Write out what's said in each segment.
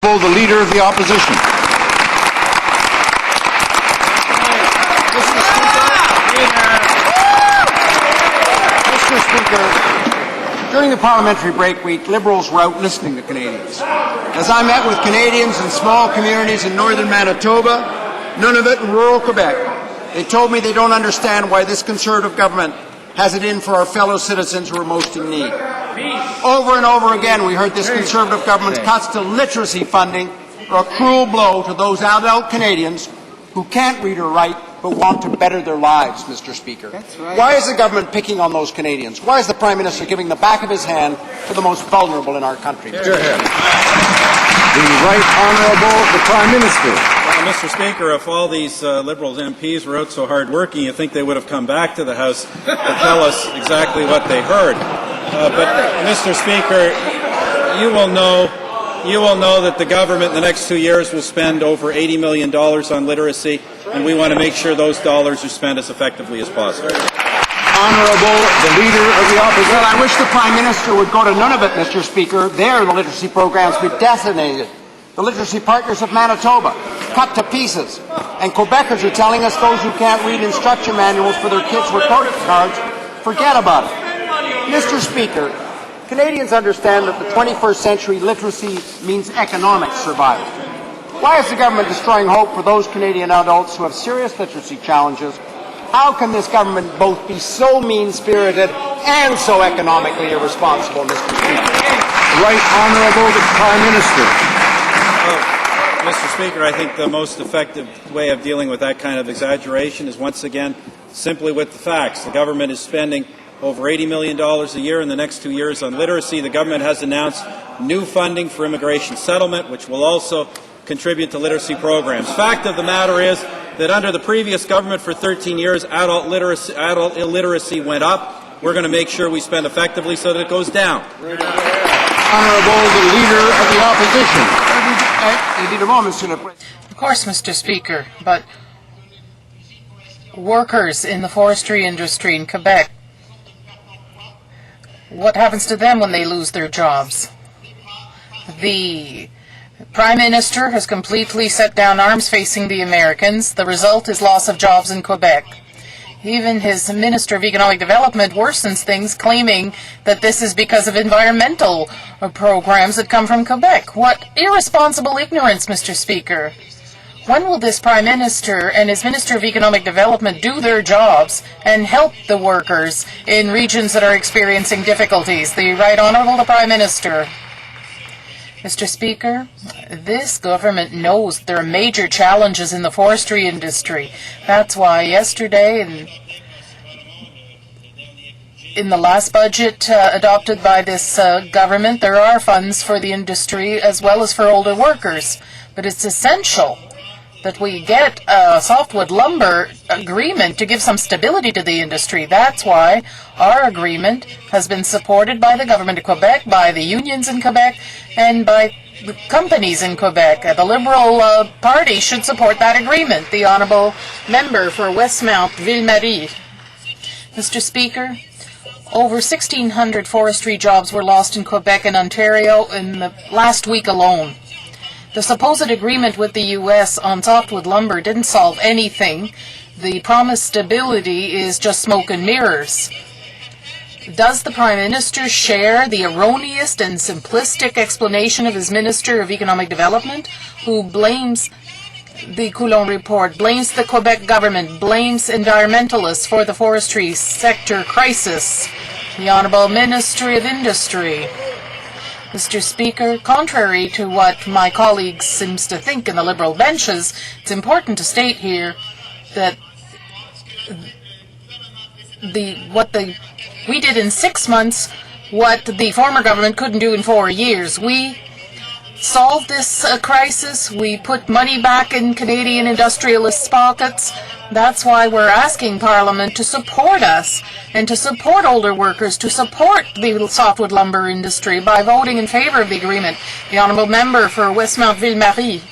The Leader of the Opposition. Mr. Speaker, during the parliamentary break week, Liberals were out listening to Canadians. As I met with Canadians in small communities in northern Manitoba, Nunavut and rural Quebec, they told me they don't understand why this Conservative government has it in for our fellow citizens who are most in need. Over and over again, we heard this Conservative government's cuts to literacy funding are a cruel blow to those adult Canadians who can't read or write but want to better their lives, Mr. Speaker. That's right. Why is the government picking on those Canadians? Why is the Prime Minister giving the back of his hand to the most vulnerable in our country? The Right Honourable the Prime Minister. Well, Mr. Speaker, if all these Liberals MPs were out so hard-working, you think they would have come back to the House to tell us exactly what they heard. But, Mr. Speaker, you will know that the government in the next 2 years will spend over $80 million on literacy, and we want to make sure those dollars are spent as effectively as possible. Honourable the Leader of the Opposition. Well, I wish the Prime Minister would go to Nunavut, Mr. Speaker. There, the literacy programs be decimated. The Literacy Partners of Manitoba, cut to pieces. And Quebecers are telling us those who can't read instruction manuals for their kids' report cards, forget about it. Mr. Speaker, Canadians understand that the 21st century literacy means economic survival. Why is the government destroying hope for those Canadian adults who have serious literacy challenges? How can this government both be so mean-spirited and so economically irresponsible, Mr. Speaker? Right Honourable the Prime Minister. Mr. Speaker, I think the most effective way of dealing with that kind of exaggeration is once again simply with the facts. The government is spending over $80 million a year in the next 2 years on literacy. The government has announced new funding for immigration settlement, which will also contribute to literacy programs. Fact of the matter is that under the previous government for 13 years, adult illiteracy went up. We're going to make sure we spend effectively so that it goes down. Honourable the Leader of the Opposition. Of course, Mr. Speaker, but workers in the forestry industry in Quebec, what happens to them when they lose their jobs? The Prime Minister has completely set down arms facing the Americans. The result is loss of jobs in Quebec. Even his Minister of Economic Development worsens things, claiming that this is because of environmental programs that come from Quebec. What irresponsible ignorance, Mr. Speaker. When will this Prime Minister and his Minister of Economic Development do their jobs and help the workers in regions that are experiencing difficulties? The Right Honourable the Prime Minister. Mr. Speaker, this government knows there are major challenges in the forestry industry. That's why yesterday in the last budget adopted by this government, there are funds for the industry as well as for older workers. But it's essential that we get a softwood lumber agreement to give some stability to the industry. That's why our agreement has been supported by the government of Quebec, by the unions in Quebec, and by the companies in Quebec. The Liberal Party should support that agreement. The Honourable Member for Westmount Ville-Marie. Mr. Speaker, over 1,600 forestry jobs were lost in Quebec and Ontario in the last week alone. The supposed agreement with the U.S. on softwood lumber didn't solve anything. The promised stability is just smoke and mirrors. Does the Prime Minister share the erroneous and simplistic explanation of his Minister of Economic Development, who blames the Coulon report, blames the Quebec government, blames environmentalists for the forestry sector crisis? The Honourable Ministry of Industry. Mr. Speaker, contrary to what my colleagues seems to think in the Liberal benches, it's important to state here that we did in 6 months what the former government couldn't do in 4 years. We solved this crisis. We put money back in Canadian industrialists' pockets. That's why we're asking Parliament to support us and to support older workers, to support the softwood lumber industry by voting in favour of the agreement. The Honourable Member for Westmount Ville-Marie.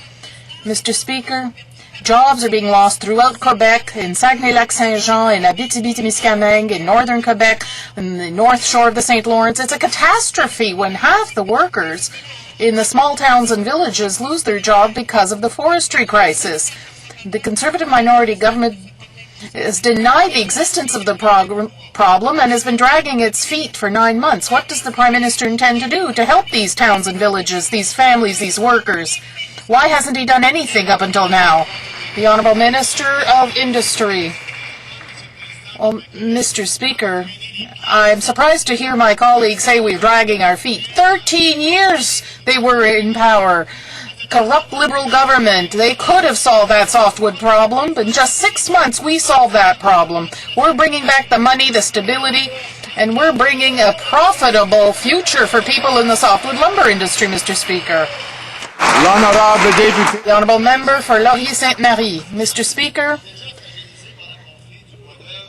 Mr. Speaker, jobs are being lost throughout Quebec, in Saguenay-Lac-Saint-Jean, in Abitibi-Témiscamingue, in northern Quebec, in the north shore of the St. Lawrence. It's a catastrophe when half the workers in the small towns and villages lose their job because of the forestry crisis. The Conservative minority government has denied the existence of the problem and has been dragging its feet for 9 months. What does the Prime Minister intend to do to help these towns and villages, these families, these workers? Why hasn't he done anything up until now? The Honourable Minister of Industry. Well, Mr. Speaker, I'm surprised to hear my colleagues say we're dragging our feet. 13 years they were in power. Corrupt Liberal government. They could have solved that softwood problem, but in just 6 months we solved that problem. We're bringing back the money, the stability, and we're bringing a profitable future for people in the softwood lumber industry, Mr. Speaker. L'honorable député. The Honourable Member for Laurier-Sainte-Marie. Mr. Speaker,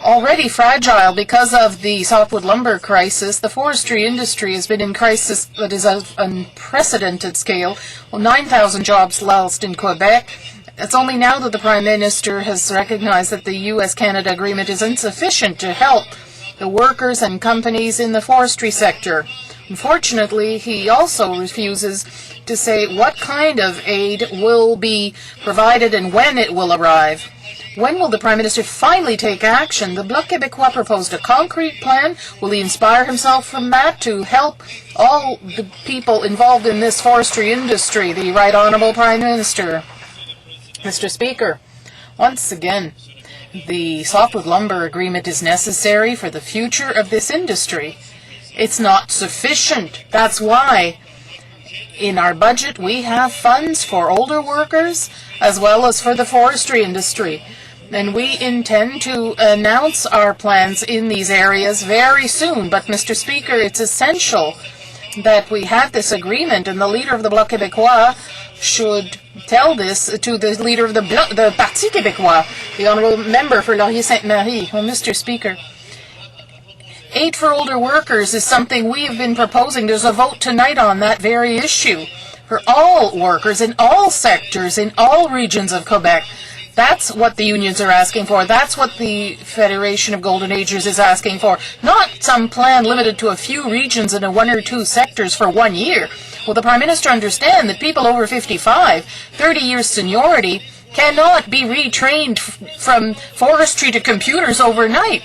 already fragile because of the softwood lumber crisis, the forestry industry has been in crisis that is of unprecedented scale. Well, 9,000 jobs lost in Quebec. It's only now that the Prime Minister has recognized that the U.S.-Canada agreement is insufficient to help the workers and companies in the forestry sector. Unfortunately, he also refuses to say what kind of aid will be provided and when it will arrive. When will the Prime Minister finally take action? The Bloc Québécois proposed a concrete plan. Will he inspire himself from that to help all the people involved in this forestry industry? The Right Honourable Prime Minister. Mr. Speaker, once again, the softwood lumber agreement is necessary for the future of this industry. It's not sufficient. That's why in our budget we have funds for older workers as well as for the forestry industry. And we intend to announce our plans in these areas very soon. But, Mr. Speaker, it's essential that we have this agreement, and the leader of the Bloc Québécois should tell this to the leader of the Parti Québécois, the Honourable Member for Laurier-Sainte-Marie. Well, Mr. Speaker, aid for older workers is something we have been proposing. There's a vote tonight on that very issue for all workers in all sectors, in all regions of Quebec. That's what the unions are asking for. That's what the Federation of Golden Agers is asking for. Not some plan limited to a few regions in 1 or 2 sectors for 1 year. Will the Prime Minister understand that people over 55, 30 years seniority, cannot be retrained from forestry to computers overnight?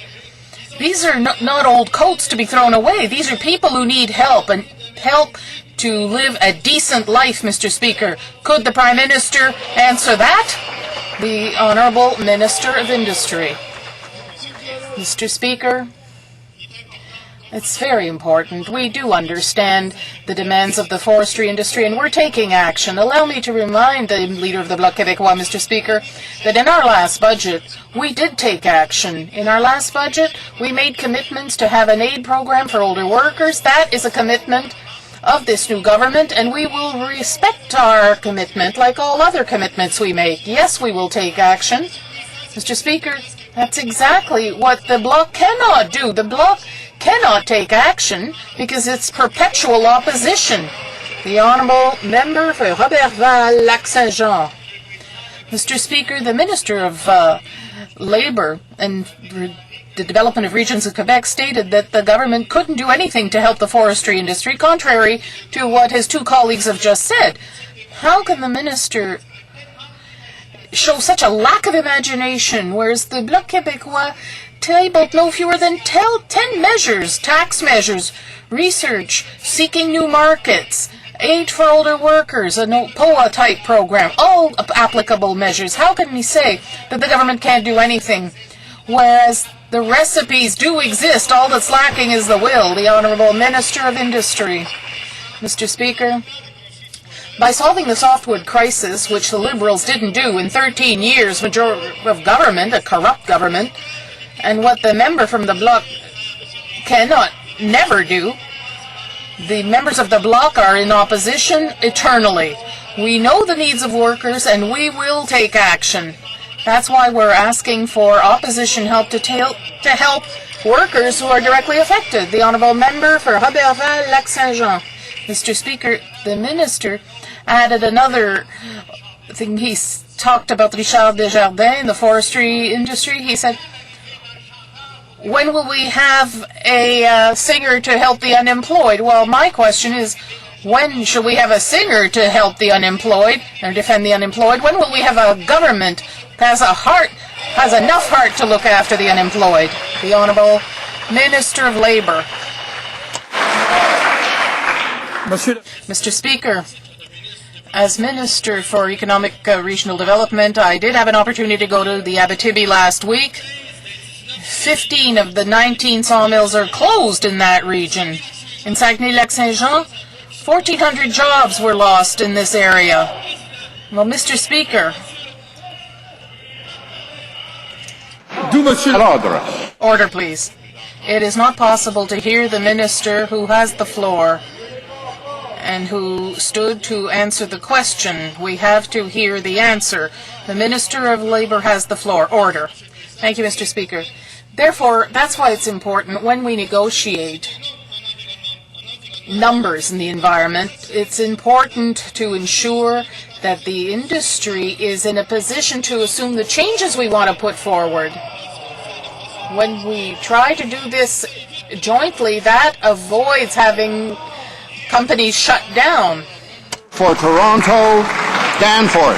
These are not old coats to be thrown away. These are people who need help, and help to live a decent life, Mr. Speaker. Could the Prime Minister answer that? The Honourable Minister of Industry. Mr. Speaker, it's very important. We do understand the demands of the forestry industry, and we're taking action. Allow me to remind the leader of the Bloc Québécois, Mr. Speaker, that in our last budget, we did take action. In our last budget, we made commitments to have an aid program for older workers. That is a commitment of this new government, and we will respect our commitment like all other commitments we make. Yes, we will take action. Mr. Speaker, that's exactly what the Bloc cannot do. The Bloc cannot take action because it's perpetual opposition. The Honourable Member for Robertval, Lac-Saint-Jean. Mr. Speaker, the Minister of Labour and the Development of Regions of Quebec stated that the government couldn't do anything to help the forestry industry, contrary to what his 2 colleagues have just said. How can the minister show such a lack of imagination, whereas the Bloc Québécois tabled no fewer than 10 measures, tax measures, research, seeking new markets, aid for older workers, a POA-type program, all applicable measures. How can we say that the government can't do anything, whereas the recipes do exist? All that's lacking is the will. The Honourable Minister of Industry. Mr. Speaker, by solving the softwood crisis, which the Liberals didn't do in 13 years of government, a corrupt government, and what the member from the Bloc cannot never do, the members of the Bloc are in opposition eternally. We know the needs of workers, and we will take action. That's why we're asking for opposition help to help workers who are directly affected. The Honourable Member for Robertval, Lac-Saint-Jean. Mr. Speaker, the Minister added another thing. He talked about Richard Desjardins in the forestry industry. He said, when will we have a singer to help the unemployed? Well, my question is, When shall we have a singer to help the unemployed or defend the unemployed? When will we have a government that has enough heart to look after the unemployed? The Honourable Minister of Labour. Mr. Speaker, as Minister for Economic Regional Development, I did have an opportunity to go to the Abitibi last week. 15 of the 19 sawmills are closed in that region. In Saguenay-Lac-Saint-Jean, 1,400 jobs were lost in this area. Well, Mr. Speaker. Order, please. It is not possible to hear the Minister who has the floor and who stood to answer the question. We have to hear the answer. The Minister of Labour has the floor. Order. Thank you, Mr. Speaker. Therefore, that's why it's important when we negotiate numbers in the environment, it's important to ensure that the industry is in a position to assume the changes we want to put forward. When we try to do this jointly, that avoids having companies shut down. For Toronto, Danforth.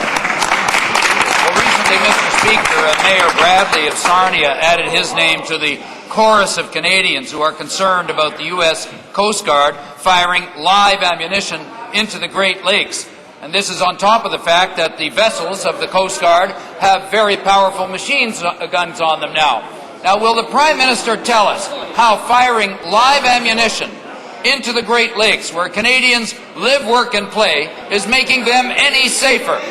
Well, recently, Mr. Speaker, Mayor Bradley of Sarnia added his name to the chorus of Canadians who are concerned about the U.S. Coast Guard firing live ammunition into the Great Lakes. And this is on top of the fact that the vessels of the Coast Guard have very powerful machine guns on them now. Now, will the Prime Minister tell us how firing live ammunition into the Great Lakes, where Canadians live, work and play, is making them any safer?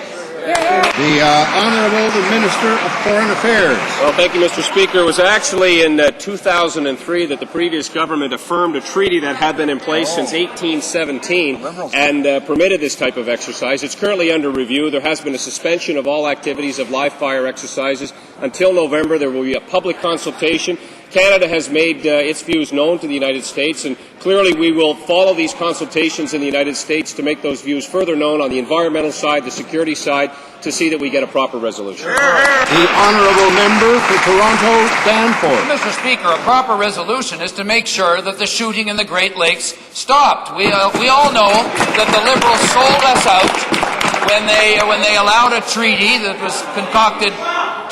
The Honourable Minister of Foreign Affairs. Well, thank you, Mr. Speaker. It was actually in 2003 that the previous government affirmed a treaty that had been in place since 1817 and permitted this type of exercise. It's currently under review. There has been a suspension of all activities of live fire exercises until November. There will be a public consultation. Canada has made its views known to the United States, and clearly we will follow these consultations in the United States to make those views further known on the environmental side, the security side, to see that we get a proper resolution. The Honourable Member for Toronto, Danforth. Mr. Speaker, a proper resolution is to make sure that the shooting in the Great Lakes stopped. We all know that the Liberals sold us out when they allowed a treaty that was concocted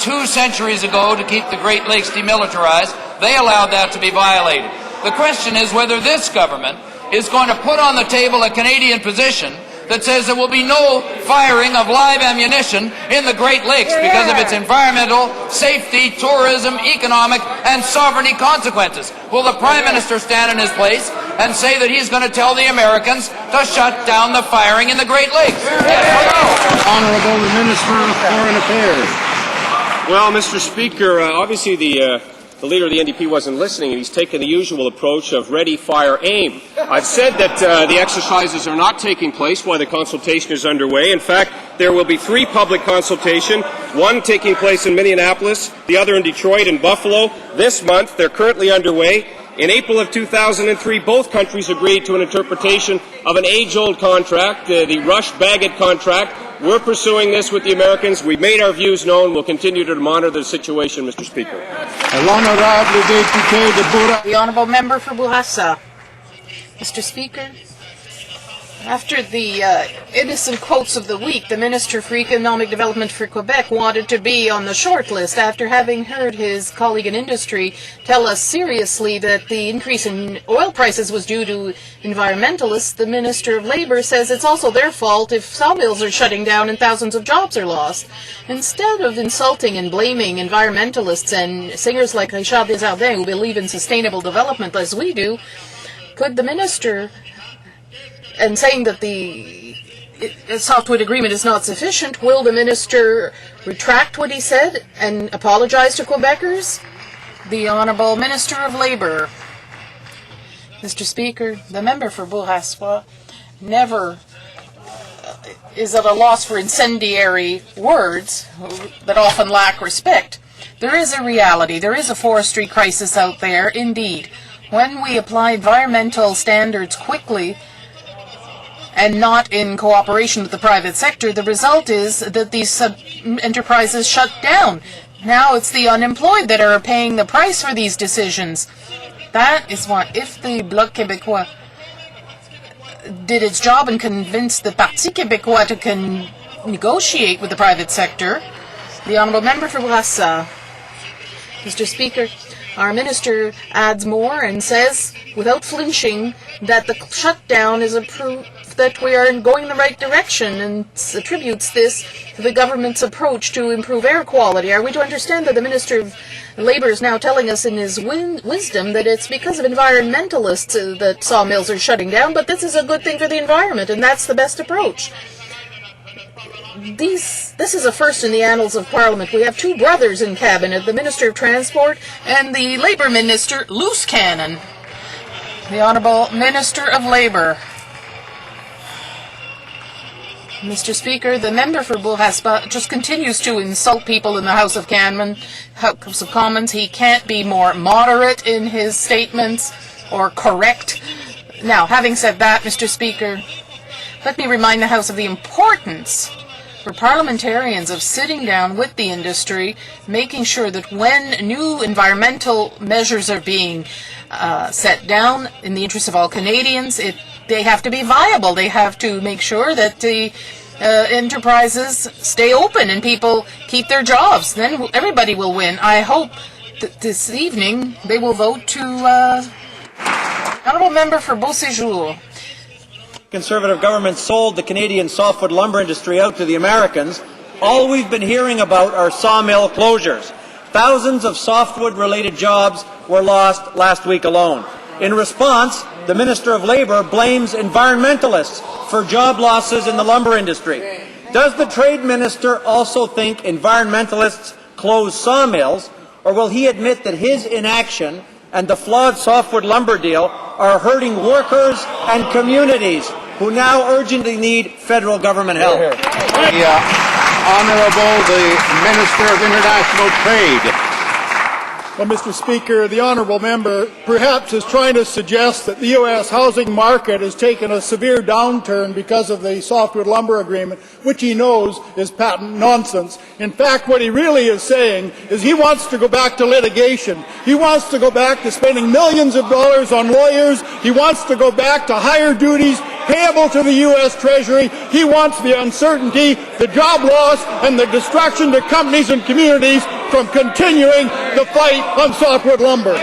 2 centuries ago to keep the Great Lakes demilitarized. They allowed that to be violated. The question is whether this government is going to put on the table a Canadian position that says there will be no firing of live ammunition in the Great Lakes because of its environmental, safety, tourism, economic, and sovereignty consequences. Will the Prime Minister stand in his place and say that he's going to tell the Americans to shut down the firing in the Great Lakes? Yes or no? Honourable Minister of Foreign Affairs. Well, Mr. Speaker, obviously the leader of the NDP wasn't listening, and he's taken the usual approach of ready, fire, aim. I've said that the exercises are not taking place while the consultation is underway. In fact, there will be 3 public consultations, one taking place in Minneapolis, the other in Detroit and Buffalo. This month, they're currently underway. In April of 2003, both countries agreed to an interpretation of an age-old contract, the Rush-Bagot contract. We're pursuing this with the Americans. We've made our views known. We'll continue to monitor the situation, Mr. Speaker. The Honourable Member for Bourassa. Mr. Speaker, after the innocent quotes of the week, the Minister for Economic Development for Quebec wanted to be on the short list after having heard his colleague in industry tell us seriously that the increase in oil prices was due to environmentalists. The Minister of Labour says it's also their fault if sawmills are shutting down and thousands of jobs are lost. Instead of insulting and blaming environmentalists and singers like Richard Desjardins who believe in sustainable development as we do, could the Minister, and saying that the Softwood agreement is not sufficient, will the Minister retract what he said and apologize to Quebecers? The Honourable Minister of Labour. Mr. Speaker, the member for Bourassa never is at a loss for incendiary words that often lack respect. There is a reality. There is a forestry crisis out there, indeed. When we apply environmental standards quickly and not in cooperation with the private sector, the result is that these enterprises shut down. Now it's the unemployed that are paying the price for these decisions. That is what, if the Bloc Québécois did its job and convinced the Parti Québécois to negotiate with the private sector. The Honourable Member for Bourassa. Mr. Speaker, our minister adds more and says, without flinching, that the shutdown is a proof that we are going in the right direction, and attributes this to the government's approach to improve air quality. Are we to understand that the Minister of Labour is now telling us in his wisdom that it's because of environmentalists that sawmills are shutting down, but this is a good thing for the environment, and that's the best approach? This is a first in the annals of Parliament. We have two brothers in Cabinet, the Minister of Transport and the Labour Minister, Loose Cannon. The Honourable Minister of Labour. Mr. Speaker, the member for Bourassa just continues to insult people in the House of Commons. He can't be more moderate in his statements or correct. Now, having said that, Mr. Speaker, let me remind the House of the importance for parliamentarians of sitting down with the industry, making sure that when new environmental measures are being set down in the interest of all Canadians, they have to be viable. They have to make sure that the enterprises stay open and people keep their jobs. Then everybody will win. I hope that this evening they will vote to Honourable Member for Beauséjour. Conservative government sold the Canadian softwood lumber industry out to the Americans. All we've been hearing about are sawmill closures. Thousands of softwood-related jobs were lost last week alone. In response, the Minister of Labour blames environmentalists for job losses in the lumber industry. Does the Trade Minister also think environmentalists close sawmills, or will he admit that his inaction and the flawed softwood lumber deal are hurting workers and communities who now urgently need federal government help? Honourable the Minister of International Trade. Well, Mr. Speaker, the honourable member perhaps is trying to suggest that the U.S. housing market has taken a severe downturn because of the softwood lumber agreement, which he knows is patent nonsense. In fact, what he really is saying is he wants to go back to litigation. He wants to go back to spending millions of dollars on lawyers. He wants to go back to higher duties payable to the U.S. Treasury. He wants the uncertainty, the job loss, and the destruction to companies and communities from continuing the fight on softwood lumber.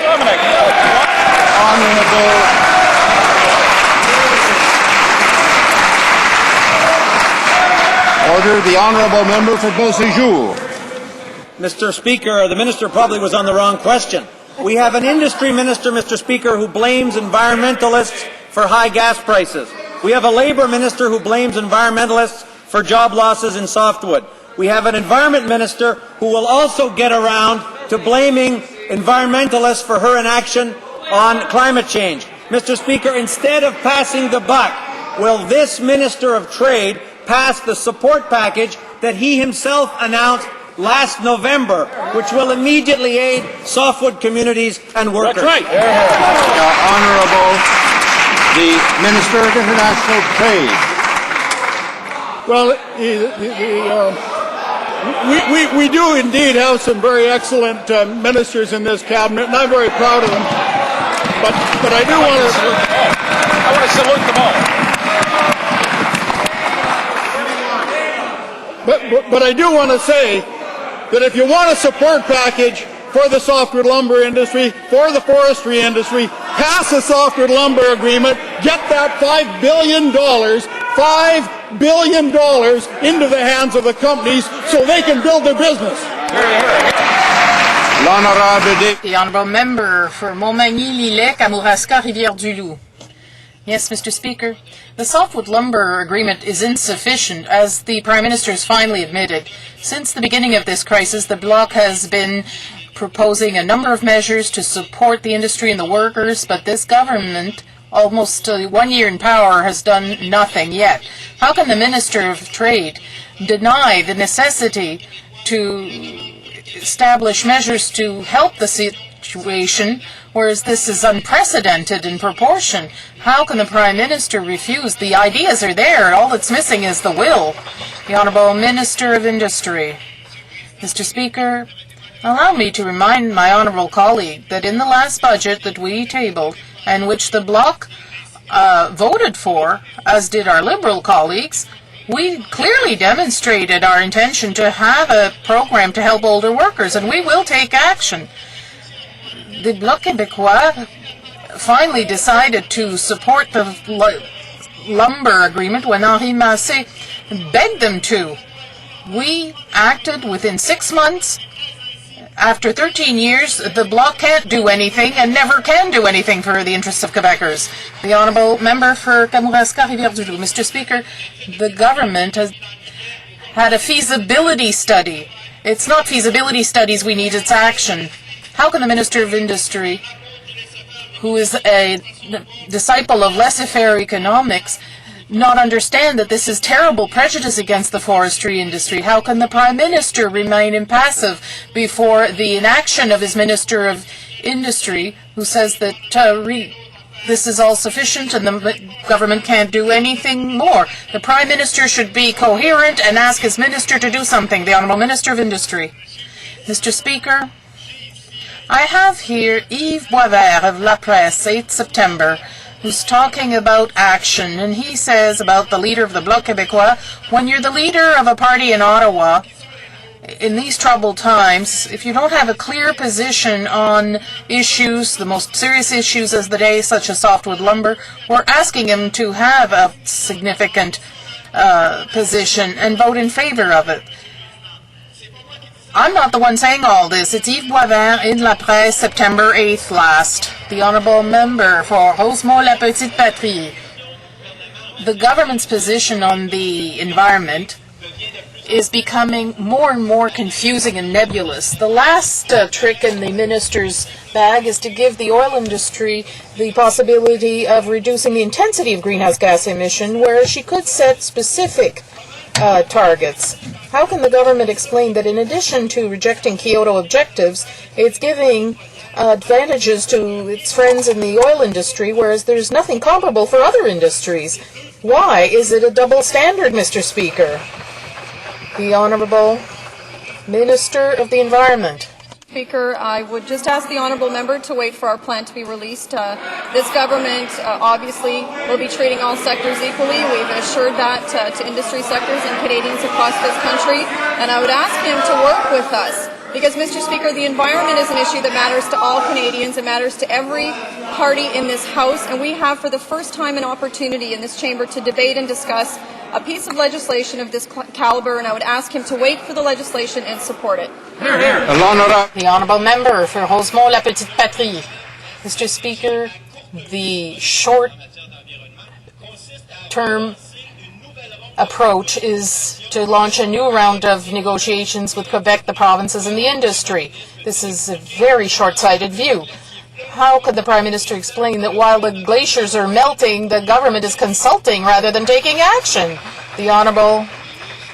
Order, the Honourable Member for Beauséjour. Mr. Speaker, the Minister probably was on the wrong question. We have an industry minister, Mr. Speaker, who blames environmentalists for high gas prices. We have a Labour minister who blames environmentalists for job losses in softwood. We have an environment minister who will also get around to blaming environmentalists for her inaction on climate change. Mr. Speaker, instead of passing the buck, will this Minister of Trade pass the support package that he himself announced last November, which will immediately aid softwood communities and workers? That's right. Honourable the Minister of International Trade. Well, we do indeed have some very excellent ministers in this cabinet, and I'm very proud of them. But I do want to salute them all. But I do want to say that if you want a support package for the softwood lumber industry, for the forestry industry, pass a softwood lumber agreement, get that $5 billion into the hands of the companies so they can build their business. The Honourable Member for Montmagny-Lillet, Kamouraska, Rivière-du-Loup. Yes, Mr. Speaker. The softwood lumber agreement is insufficient, as the Prime Minister has finally admitted. Since the beginning of this crisis, the Bloc has been proposing a number of measures to support the industry and the workers, but this government, almost 1 year in power, has done nothing yet. How can the Minister of Trade deny the necessity to establish measures to help the situation, whereas this is unprecedented in proportion? How can the Prime Minister refuse? The ideas are there. All that's missing is the will. The Honourable Minister of Industry. Mr. Speaker, allow me to remind my honourable colleague that in the last budget that we tabled, and which the Bloc voted for, as did our Liberal colleagues, we clearly demonstrated our intention to have a program to help older workers, and we will take action. The Bloc Québécois finally decided to support the lumber agreement when Henri Massé begged them to. We acted within 6 months. After 13 years, the Bloc can't do anything and never can do anything for the interests of Quebecers. The Honourable Member for Kamouraska, Rivière-du-Loup. Mr. Speaker, the government has had a feasibility study. It's not feasibility studies we need, it's action. How can the Minister of Industry, who is a disciple of laissez-faire economics, not understand that this is terrible prejudice against the forestry industry? How can the Prime Minister remain impassive before the inaction of his Minister of Industry, who says that this is all sufficient and the government can't do anything more? The Prime Minister should be coherent and ask his Minister to do something. The Honourable Minister of Industry. Mr. Speaker, I have here Yves Boisvert of La Presse, 8th September, who's talking about action, and he says about the leader of the Bloc Québécois, when you're the leader of a party in Ottawa, in these troubled times, if you don't have a clear position on issues, the most serious issues of the day, such as softwood lumber, we're asking him to have a significant position and vote in favor of it. I'm not the one saying all this. It's Yves Boisvert in La Presse, September 8th last. The Honourable Member for Rosemont-la-Petite-Patrie. The government's position on the environment is becoming more and more confusing and nebulous. The last trick in the minister's bag is to give the oil industry the possibility of reducing the intensity of greenhouse gas emission, whereas she could set specific targets. How can the government explain that in addition to rejecting Kyoto objectives, it's giving advantages to its friends in the oil industry, whereas there's nothing comparable for other industries? Why is it a double standard, Mr. Speaker? The Honourable Minister of the Environment. Speaker, I would just ask the honourable member to wait for our plan to be released. This government obviously will be treating all sectors equally. We've assured that to industry sectors and Canadians across this country, and I would ask him to work with us. Because, Mr. Speaker, the environment is an issue that matters to all Canadians. It matters to every party in this House, and we have for the first time an opportunity in this chamber to debate and discuss a piece of legislation of this caliber, and I would ask him to wait for the legislation and support it. Hear, hear. The Honourable Member for Rosemont-la-Petite-Patrie. Mr. Speaker, the short-term approach is to launch a new round of negotiations with Quebec, the provinces, and the industry. This is a very short-sighted view. How could the Prime Minister explain that while the glaciers are melting, the government is consulting rather than taking action? The Honourable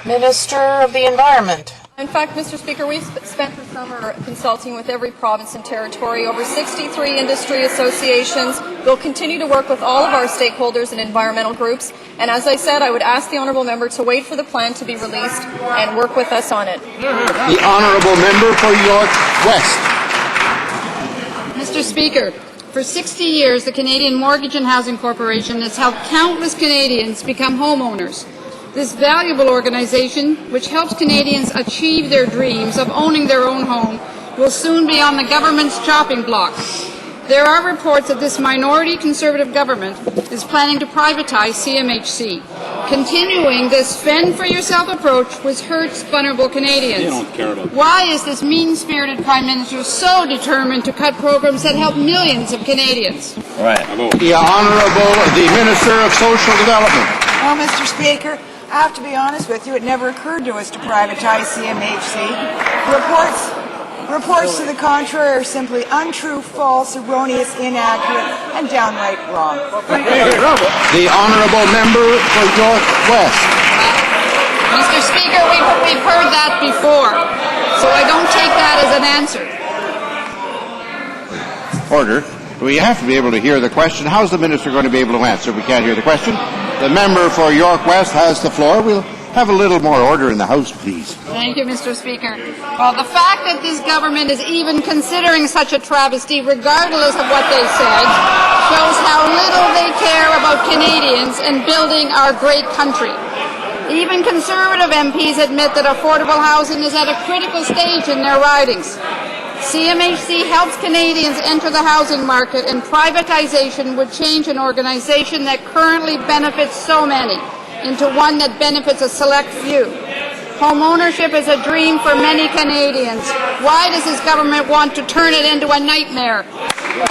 Minister of the Environment. In fact, Mr. Speaker, we've spent the summer consulting with every province and territory, over 63 industry associations. We'll continue to work with all of our stakeholders and environmental groups. And as I said, I would ask the honourable member to wait for the plan to be released and work with us on it. The honourable member for York West. Mr. Speaker, for 60 years, the Canadian Mortgage and Housing Corporation has helped countless Canadians become homeowners. This valuable organization, which helps Canadians achieve their dreams of owning their own home, will soon be on the government's chopping block. There are reports that this minority Conservative government is planning to privatize CMHC. Continuing this fend-for-yourself approach which hurts vulnerable Canadians. Why is this mean-spirited Prime Minister so determined to cut programs that help millions of Canadians? Right. The Honourable the Minister of Social Development. Well, Mr. Speaker, I have to be honest with you, it never occurred to us to privatize CMHC. Reports to the contrary are simply untrue, false, erroneous, inaccurate, and downright wrong. The Honourable Member for York West. Mr. Speaker, we've heard that before, so I don't take that as an answer. Order. We have to be able to hear the question. How's the Minister going to be able to answer if we can't hear the question? The member for York West has the floor. We'll Have a little more order in the House, please. Thank you, Mr. Speaker. Well, the fact that this government is even considering such a travesty, regardless of what they said, shows how little they care about Canadians and building our great country. Even Conservative MPs admit that affordable housing is at a critical stage in their ridings. CMHC helps Canadians enter the housing market, and privatization would change an organization that currently benefits so many into one that benefits a select few. Home ownership is a dream for many Canadians. Why does this government want to turn it into a nightmare?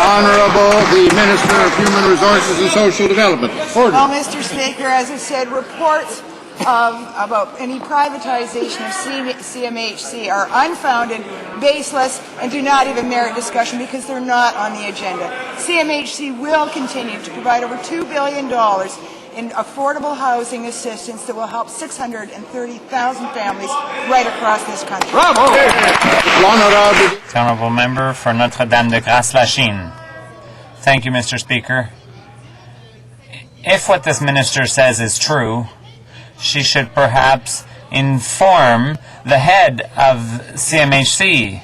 Honourable, the Minister of Human Resources and Social Development. Order. Well, Mr. Speaker, as I said, reports about any privatization of CMHC are unfounded, baseless, and do not even merit discussion because they're not on the agenda. CMHC will continue to provide over $2 billion in affordable housing assistance that will help 630,000 families right across this country. Bravo! The Honourable Member for Notre-Dame-de-Grâce-Lachine. Thank you, Mr. Speaker. If what this minister says is true, she should perhaps inform the head of CMHC,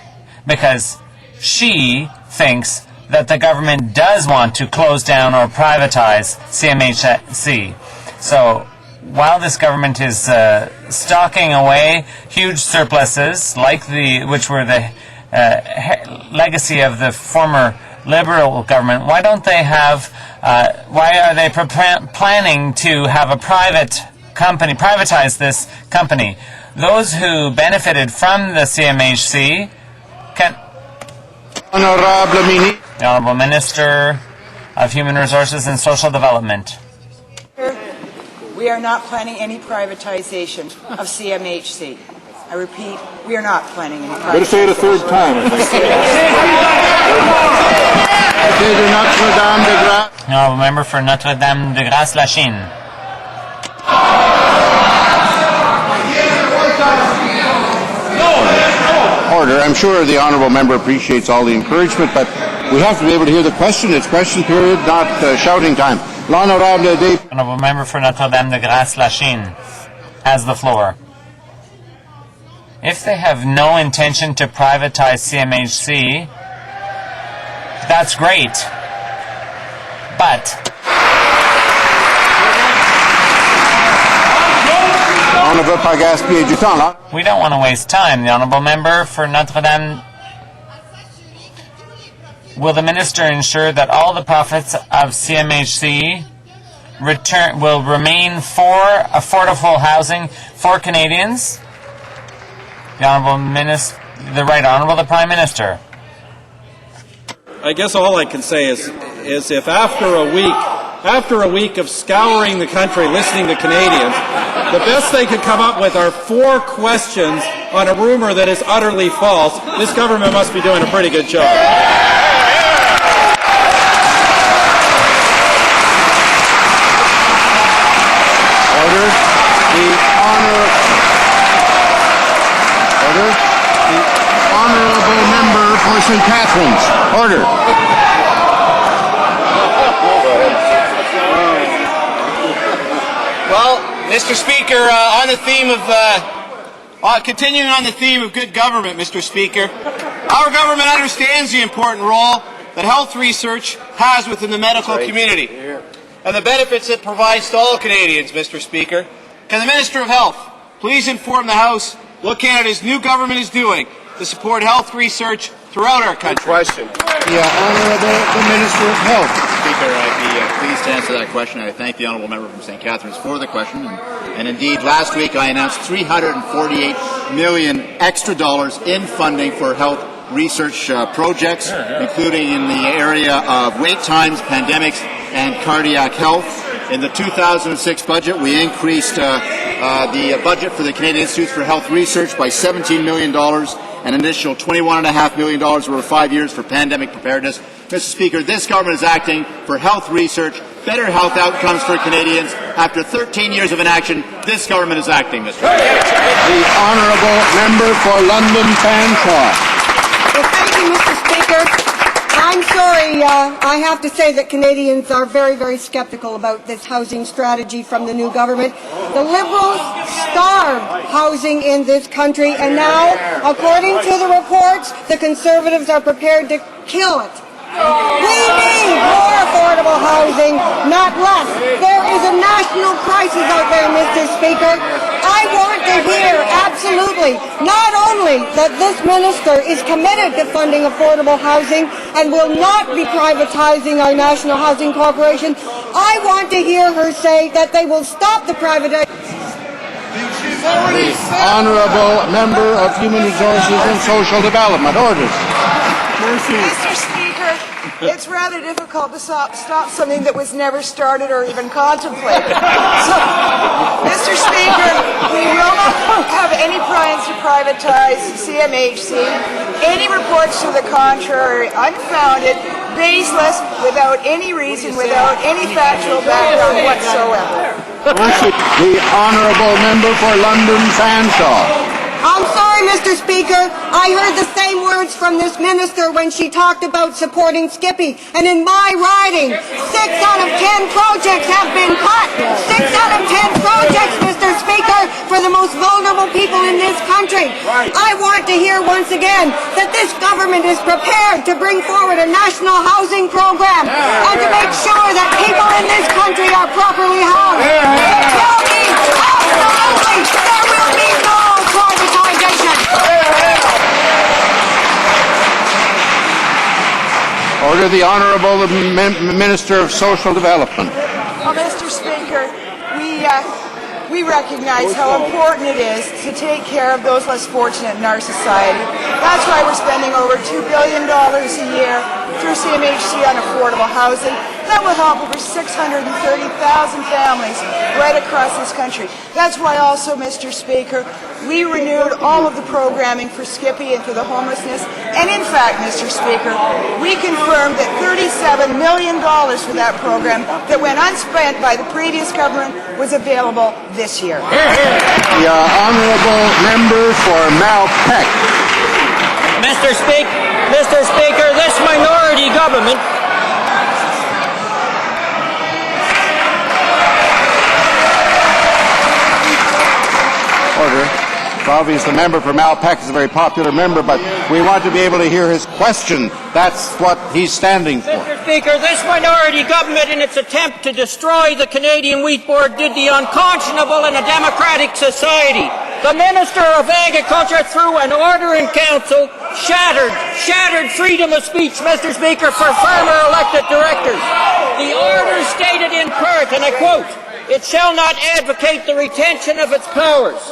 because she thinks that the government does want to close down or privatize CMHC. So while this government is stocking away huge surpluses, like which were the legacy of the former Liberal government, why don't they have? Why are they planning to have a private company, privatize this company? Those who benefited from the CMHC can. The Honourable Minister of Human Resources and Social Development. We are not planning any privatization of CMHC. I repeat, we are not planning any privatization. Better say it a third time, I think. The Honourable Member for Notre-Dame-de-Grâce-Lachine. Order. I'm sure the Honourable Member appreciates all the encouragement, but we have to be able to hear the question. It's question period, not shouting time. Honourable Member for Notre-Dame-de-Grâce-Lachine has the floor. If they have no intention to privatize CMHC, that's great. But we don't want to waste time. The Honourable Member for Notre-Dame. Will the Minister ensure that all the profits of CMHC will remain for affordable housing for Canadians? The Honourable Minister, the Right Honourable the Prime Minister. I guess all I can say is if after a week of scouring the country, listening to Canadians, the best they could come up with are 4 questions on a rumor that is utterly false, this government must be doing a pretty good job. Order. The Honourable Member for St. Catharines. Order. Well, Mr. Speaker, on the theme of continuing on the theme of good government, Mr. Speaker, our government understands the important role that health research has within the medical community and the benefits it provides to all Canadians, Mr. Speaker. Can the Minister of Health please inform the House what Canada's new government is doing to support health research throughout our country? The Honourable the Minister of Health. Speaker, I'd be pleased to answer that question. I thank the Honourable Member from St. Catharines for the question. And indeed, last week I announced $348 million extra dollars in funding for health research projects, including in the area of wait times, pandemics, and cardiac health. In the 2006 budget, we increased the budget for the Canadian Institutes for Health Research by $17 million, an additional $21.5 million over 5 years for pandemic preparedness. Mr. Speaker, this government is acting for health research, better health outcomes for Canadians. After 13 years of inaction, this government is acting, Mr. Speaker. The Honourable Member for London Fanshawe. Well, thank you, Mr. Speaker. I I'm sorry, I have to say that Canadians are very, very skeptical about this housing strategy from the new government. The Liberals starved housing in this country, and now, according to the reports, the Conservatives are prepared to kill it. We need more affordable housing, not less. There is a national crisis out there, Mr. Speaker. I want to hear, absolutely, not only that this minister is committed to funding affordable housing and will not be privatizing our National Housing Corporation, I want to hear her say that they will stop the privatization. The Honourable Member of Human Resources and Social Development. Orders. Mr. Speaker, it's rather difficult to stop something that was never started or even contemplated. So, Mr. Speaker, we will not have any plans to privatize CMHC. Any reports to the contrary are unfounded, baseless, without any reason, without any factual background whatsoever. The Honourable Member for London Fanshawe. I'm sorry, Mr. Speaker. I heard the same words from this minister when she talked about supporting Skippy. And in my riding, 6 out of 10 projects have been cut. 6 out of 10 projects, Mr. Speaker, for the most vulnerable people in this country. I want to hear once again that this government is prepared to bring forward a national housing program and to make sure that people in this country are properly housed. There will be no privatization. Order. The Honourable Minister of Social Development. Well, Mr. Speaker, we recognize how important it is to take care of those less fortunate in our society. That's why we're spending over $2 billion a year through CMHC on affordable housing. That will help over 630,000 families right across this country. That's why also, Mr. Speaker, we renewed all of the programming for Skippy and for the homelessness. And in fact, Mr. Speaker, we confirmed that $37 million for that program that went unspent by the previous government was available this year. The Honourable Member for Malpeque. Mr. Speaker, this minority government Order. It's obvious the member for Malpeque is a very popular member, but we want to be able to hear his question. That's what he's standing for. Mr. Speaker, this minority government, in its attempt to destroy the Canadian Wheat Board, did the unconscionable in a democratic society. The Minister of Agriculture, through an order in council, shattered freedom of speech, Mr. Speaker, for farmer-elected directors. The order stated in part, and I quote, "It shall not advocate the retention of its powers."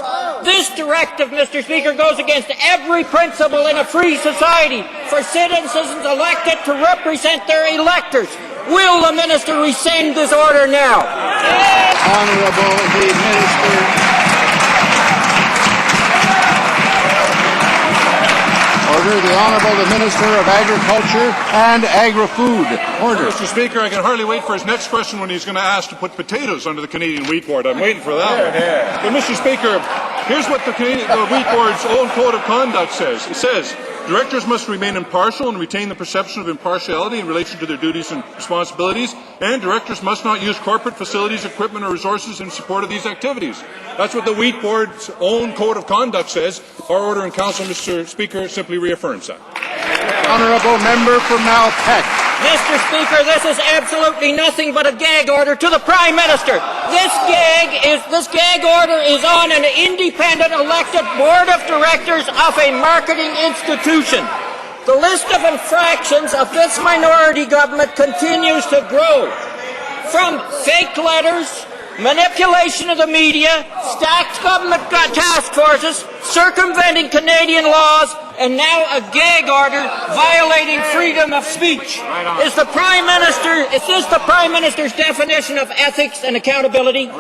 This directive, Mr. Speaker, goes against every principle in a free society for citizens elected to represent their electors. Will the minister rescind this order now? Honourable the Minister. Order. The Honourable the Minister of Agriculture and Agri-Food. Order. Mr. Speaker, I can hardly wait for his next question when he's going to ask to put potatoes under the Canadian Wheat Board. I'm waiting for that one. But, Mr. Speaker, here's what the Wheat Board's own code of conduct says. It says, directors must remain impartial and retain the perception of impartiality in relation to their duties and responsibilities, and directors must not use corporate facilities, equipment, or resources in support of these activities. That's what the Wheat Board's own code of conduct says. Our order in council, Mr. Speaker, simply reaffirms that. Honourable Member for Malpeque. Mr. Speaker, this is absolutely nothing but a gag order to the Prime Minister. This gag order is on an independent elected board of directors of a marketing institution. The list of infractions of this minority government continues to grow. From fake letters, manipulation of the media, stacked government task forces, circumventing Canadian laws, and now a gag order violating freedom of speech. Is this the Prime Minister's definition of ethics and accountability? The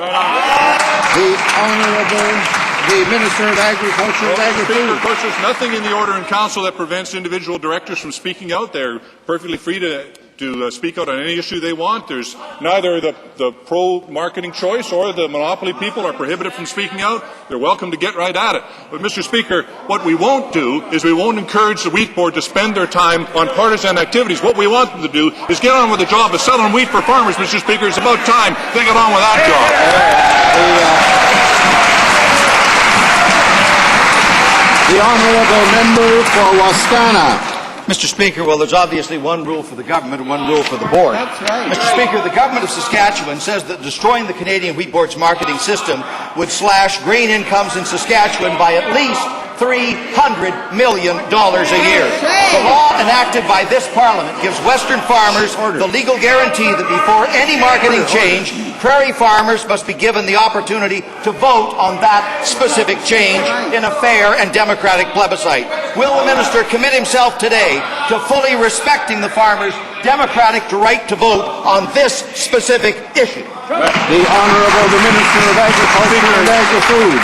Honourable the Minister of Agriculture and Agri-Food. Of course, there's nothing in the order in council that prevents individual directors from speaking out. They're perfectly free to to speak out on any issue they want. There's neither the pro-marketing choice or the monopoly people are prohibited from speaking out. They're welcome to get right at it. But, Mr. Speaker, what we won't do is we won't encourage the wheat board to spend their time on partisan activities. What we want them to do is get on with the job of selling wheat for farmers, Mr. Speaker. It's about time they get on with that job. The honourable member for Wascana. Mr. Speaker, well, there's obviously one rule for the government and one rule for the board. That's right. Mr. Speaker, the government of Saskatchewan says that destroying the Canadian Wheat Board's marketing system would slash grain incomes in Saskatchewan by at least $300 million a year. The law enacted by this Parliament gives Western farmers the legal guarantee that before any marketing change, prairie farmers must be given the opportunity to vote on that specific change in a fair and democratic plebiscite. Will the Minister commit himself today to fully respecting the farmers' democratic right to vote on this specific issue? The Honourable Minister of Agriculture and Agri-Food.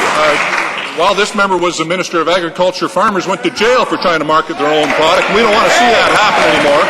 While this member was the Minister of Agriculture, farmers went to jail for trying to market their own product. We don't want to see that happen anymore.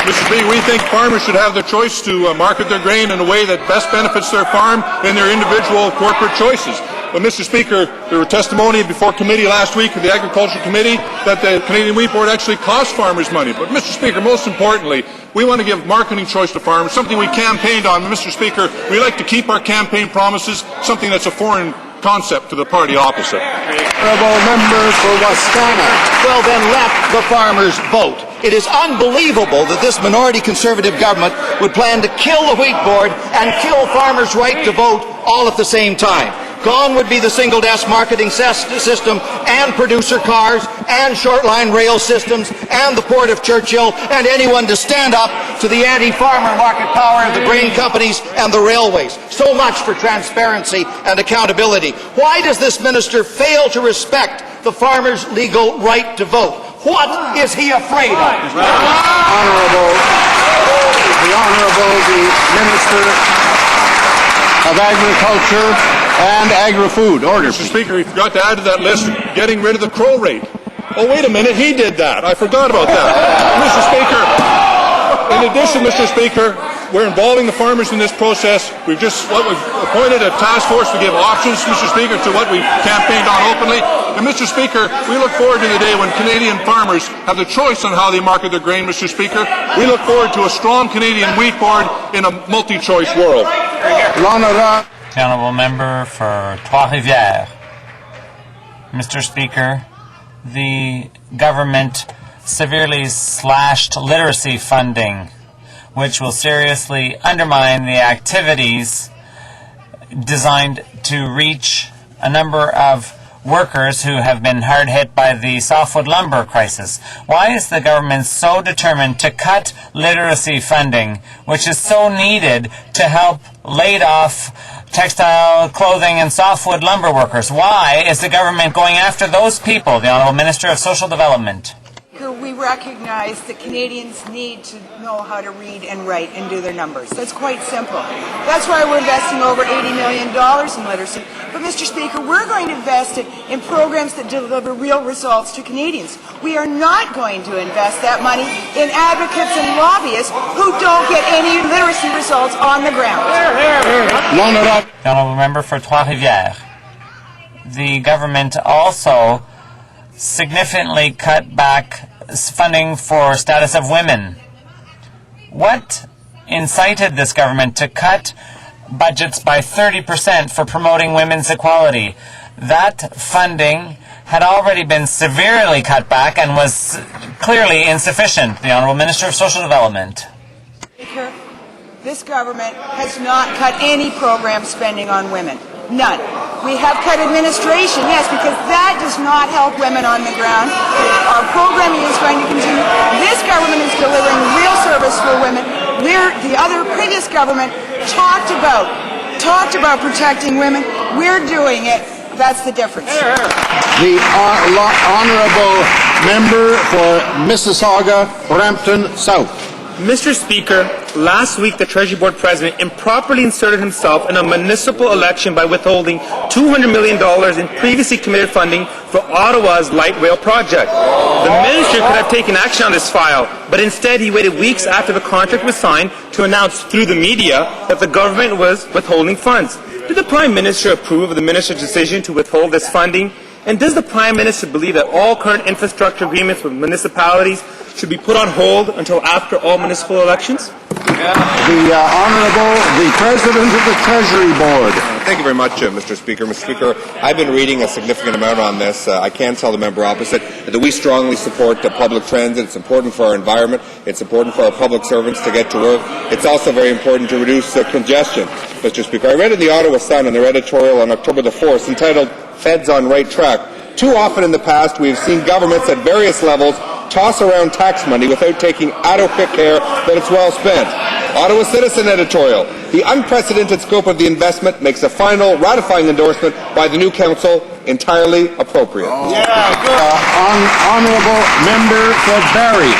Mr. Speaker, we think farmers should have the choice to market their grain in a way that best benefits their farm and their individual corporate choices. But, Mr. Speaker, there was testimony before committee last week of the Agriculture Committee that the Canadian Wheat Board actually costs farmers money. But, Mr. Speaker, most importantly, we want to give marketing choice to farmers, something we campaigned on. Mr. Speaker, we like to keep our campaign promises, something that's a foreign concept to the party opposite. Honourable member for Wascana. Well, then let the farmers vote. It is unbelievable that this minority Conservative government would plan to kill the wheat board and kill farmers' right to vote all at the same time. Gone would be the single desk marketing system and producer cars and short-line rail systems and the Port of Churchill and anyone to stand up to the anti-farmer market power of the grain companies and the railways. So much for transparency and accountability. Why does this minister fail to respect the farmers' legal right to vote? What is he afraid of? The Minister of Agriculture and Agri-Food. Order. Mr. Speaker, we forgot to add to that list getting rid of the crow rate. Oh, wait a minute, he did that. I forgot about that. Mr. Speaker, in addition, Mr. Speaker, we're involving the farmers in this process. We've appointed a task force to give options, Mr. Speaker, to what we've campaigned on openly. And, Mr. Speaker, we look forward to the day when Canadian farmers have the choice on how they market their grain, Mr. Speaker. We look forward to a strong Canadian wheat board in a multi-choice world. The honourable member for Trois-Rivières. Mr. Speaker, the government severely slashed literacy funding, which will seriously undermine the activities designed to reach a number of workers who have been hard hit by the softwood lumber crisis. Why is the government so determined to cut literacy funding, which is so needed to help laid off textile, clothing and softwood lumber workers? Why is the government going after those people? The Honourable Minister of Social Development. We recognize that Canadians need to know how to read and write and do their numbers. That's quite simple. That's why we're investing over $80 million in literacy. But, Mr. Speaker, we're going to invest it in programs that deliver real results to Canadians. We are not going to invest that money in advocates and lobbyists who don't get any literacy results on the ground. The Honourable Member for Trois-Rivières. The government also significantly cut back funding for status of women. What incited this government to cut budgets by 30% for promoting women's equality? That funding had already been severely cut back and was clearly insufficient. The Honourable Minister of Social Development. Speaker, this government has not cut any program spending on women. None. We have cut administration, yes, because that does not help women on the ground. Our programming is going to continue. This government is delivering real service for women. The other previous government talked about protecting women. We're doing it. That's the difference. The Honourable Member for Mississauga, Brampton South. Mr. Speaker, last week the Treasury Board President improperly inserted himself in a municipal election by withholding $200 million in previously committed funding for Ottawa's light rail project. The minister could have taken action on this file, but instead he waited weeks after the contract was signed to announce through the media that the government was withholding funds. Did the Prime Minister approve of the minister's decision to withhold this funding? And does the Prime Minister believe that all current infrastructure agreements with municipalities should be put on hold until after all municipal elections? The President of the Treasury Board. Thank you very much, Mr. Speaker. Mr. Speaker, I've been reading a significant amount on this. I can tell the member opposite that we strongly support public transit. It's important for our environment. It's important for our public servants to get to work. It's also very important to reduce congestion, Mr. Speaker. I read in the Ottawa Sun in their editorial on October the 4th entitled Feds on Right Track. Too often in the past we have seen governments at various levels toss around tax money without taking adequate care that it's well spent. Ottawa Citizen editorial. The unprecedented scope of the investment makes a final ratifying endorsement by the new council entirely appropriate. Honourable Member for Barrie.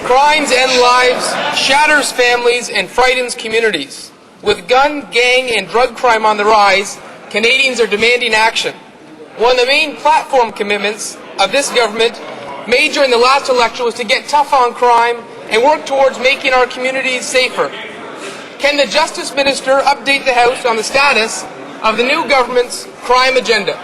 Crimes end lives, shatters families, and frightens communities. With gun, gang, and drug crime on the rise, Canadians are demanding action. One of the main platform commitments of this government made during the last election was to get tough on crime and work towards making our communities safer. Can the Justice Minister update the House on the status of the new government's crime agenda?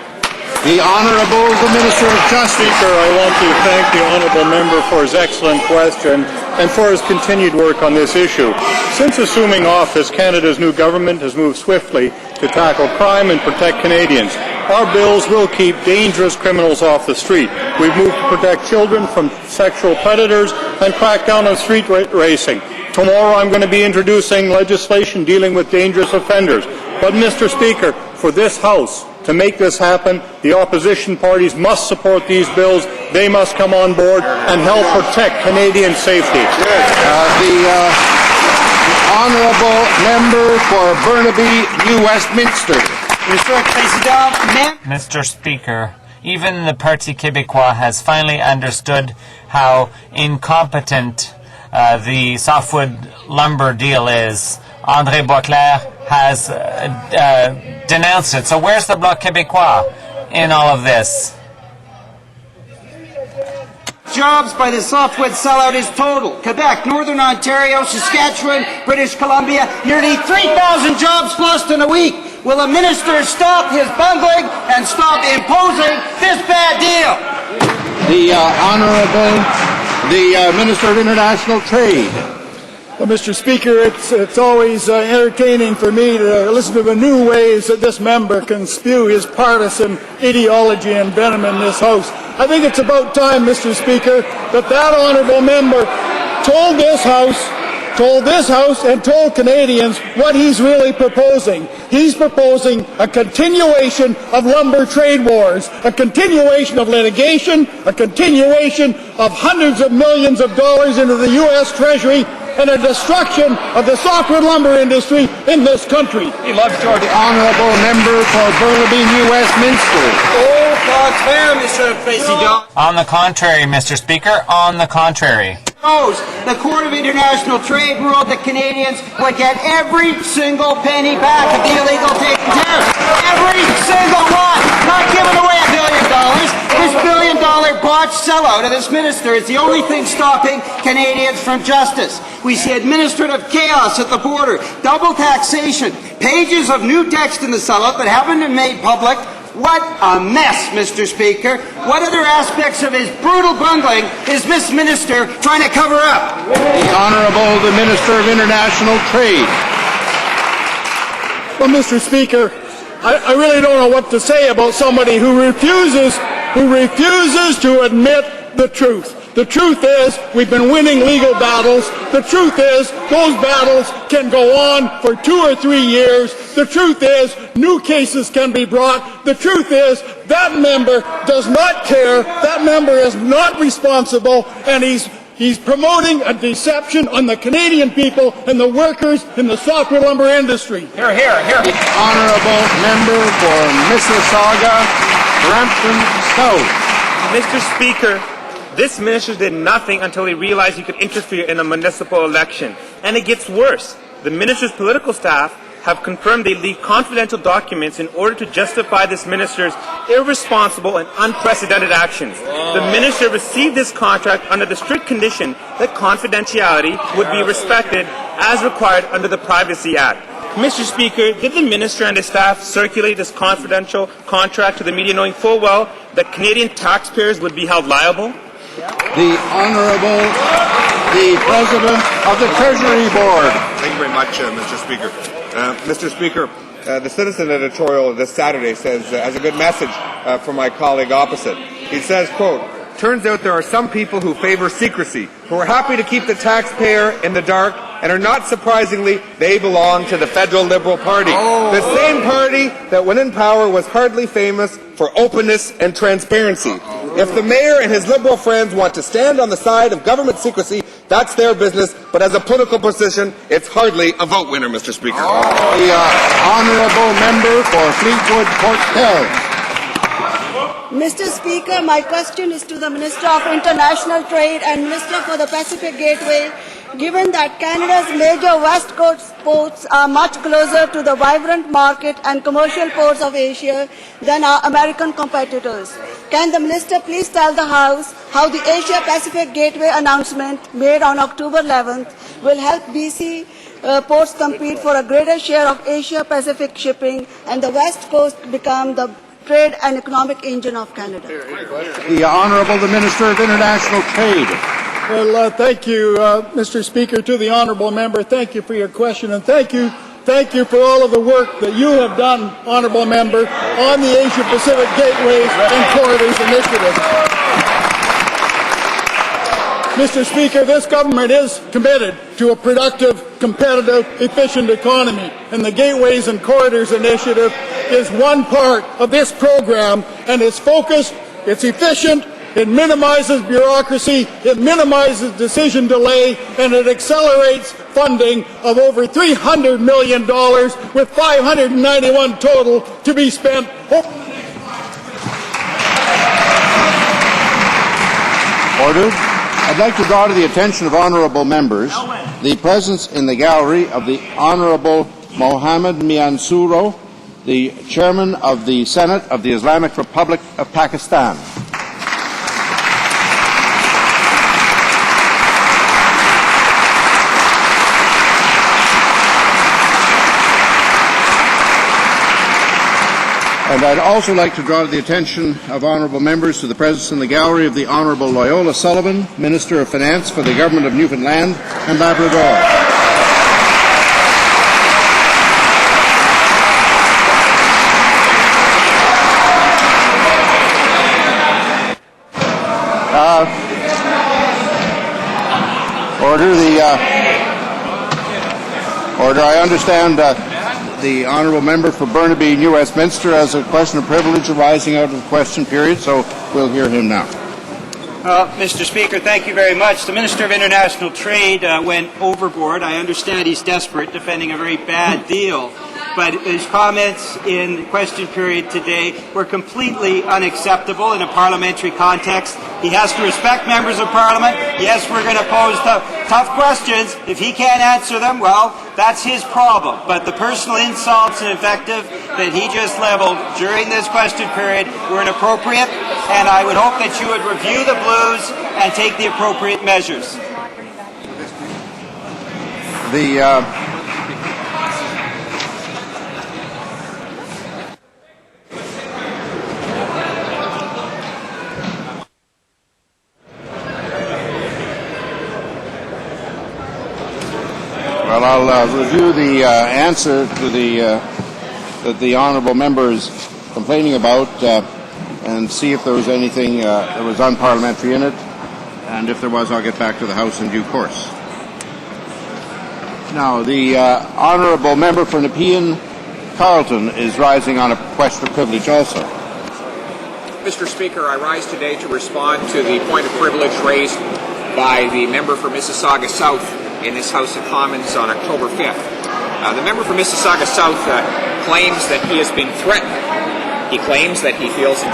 The Honourable the Minister of Justice. Speaker, I want to thank the Honourable Member for his excellent question and for his continued work on this issue. Since assuming office, Canada's new government has moved swiftly to tackle crime and protect Canadians. Our bills will keep dangerous criminals off the street. We've moved to protect children from sexual predators and crack down on street racing. Tomorrow I'm going to be introducing legislation dealing with dangerous offenders. But, Mr. Speaker, for this House to make this happen, the opposition parties must support these bills. They must come on board and help protect Canadian safety. The Honourable Member for Burnaby, New Westminster. Mr. Speaker, even the Parti Québécois has finally understood how incompetent the Softwood lumber deal is. André Boisclair has denounced it. So where's the Bloc Québécois in all of this? Jobs by the Softwood sellout is total. Quebec, Northern Ontario, Saskatchewan, British Columbia, nearly 3,000 jobs lost in a week. Will the minister stop his bungling and stop imposing this bad deal? The Honourable the Minister of International Trade. Well, Mr. Speaker, it's always entertaining for me to listen to the new ways that this member can spew his partisan ideology and venom in this House. I think it's about time, Mr. Speaker, that honourable member told this House and told Canadians what he's really proposing. He's proposing a continuation of lumber trade wars, a continuation of litigation, a continuation of hundreds of millions of dollars into the U.S. Treasury, and a destruction of the softwood lumber industry in this country. He loves Georgia. The Honourable Member for Burnaby, New Westminster. Au contraire, Monsieur le Président. On the contrary, Mr. Speaker, on the contrary. The Court of International Trade ruled that Canadians would get every single penny back of the illegal taken tariffs. Every single one. Not giving away $1 billion. This $1 billion botched sellout of this minister is the only thing stopping Canadians from justice. We see administrative chaos at the border, double taxation, pages of new text in the sellout that haven't been made public. What a mess, Mr. Speaker. What other aspects of his brutal bungling is this minister trying to cover up? The Honourable the Minister of International Trade. Well, Mr. Speaker, I really don't know what to say about somebody who refuses to admit the truth. The truth is, we've been winning legal battles. The truth is, those battles can go on for 2 or 3 years. The truth is, new cases can be brought. The truth is, that member does not care. That member is not responsible, and he's promoting a deception on the Canadian people and the workers in the softwood lumber industry. Here. The Honourable Member for Mississauga, Brampton South. Mr. Speaker, This minister did nothing until he realized he could interfere in a municipal election. And it gets worse. The minister's political staff have confirmed they leaked confidential documents in order to justify this minister's irresponsible and unprecedented actions. The minister received this contract under the strict condition that confidentiality would be respected as required under the Privacy Act. Mr. Speaker, did the minister and his staff circulate this confidential contract to the media knowing full well that Canadian taxpayers would be held liable? The Honourable, the President of the Treasury Board. Thank you very much, Mr. Speaker. Mr. Speaker, the Citizen editorial this Saturday says, as a good message for my colleague opposite, he says, quote, "Turns out there are some people who favor secrecy, who are happy to keep the taxpayer in the dark, and are not surprisingly, they belong to the Federal Liberal Party. The same party that when in power was hardly famous for openness and transparency. If the mayor and his Liberal friends want to stand on the side of government secrecy, that's their business, but as a political position, it's hardly a vote winner, Mr. Speaker." The Honourable Member for Fleetwood Port Hill. Mr. Speaker, my question is to the Minister of International Trade and Minister for the Pacific Gateway. Given that Canada's major West Coast ports are much closer to the vibrant market and commercial ports of Asia than our American competitors, can the Minister please tell the House how the Asia-Pacific Gateway announcement made on October 11th will help BC ports compete for a greater share of Asia-Pacific shipping and the West Coast become the trade and economic engine of Canada? The Honourable the Minister of International Trade. Well, thank you, Mr. Speaker, to the honourable member. Thank you for your question, and thank you for all of the work that you have done, honourable member, on the Asia-Pacific Gateways and Corridors Initiative. Mr. Speaker, this government is committed to a productive, competitive, efficient economy, and the Gateways and Corridors Initiative is one part of this program, and it's focused, it's efficient, it minimizes bureaucracy, it minimizes decision delay, and it accelerates funding of over $300 million with $591 total to be spent. Ordered. I'd like to draw to the attention of honourable members the presence in the gallery of the Honourable Mohammed Miansouro, the Chairman of the Senate of the Islamic Republic of Pakistan. And I'd also like to draw to the attention of honourable members to the presence in the gallery of the Honourable Loyola Sullivan, Minister of Finance for the Government of Newfoundland and Labrador. Order. I understand the honourable member for Burnaby, New Westminster, has a question of privilege arising out of the question period, so we'll hear him now. Mr. Speaker, thank you very much. The Minister of International Trade went overboard. I understand he's desperate, defending a very bad deal. But his comments in the question period today were completely unacceptable in a parliamentary context. He has to respect members of Parliament. Yes, we're going to pose tough questions. If he can't answer them, well, that's his problem. But the personal insults and invective that he just leveled during this question period were inappropriate, and I would hope that you would review the blues and take the appropriate measures. Well, I'll review the answer to that the honourable member is complaining about and see if there was anything that was unparliamentary in it. And if there was, I'll get back to the House in due course. Now, the honourable member for Nepean Carleton is rising on a question of privilege also. Mr. Speaker, I rise today to respond to the point of privilege raised by the member for Mississauga South in this House of Commons on October 5th. The member for Mississauga South claims that he has been threatened. He claims that he feels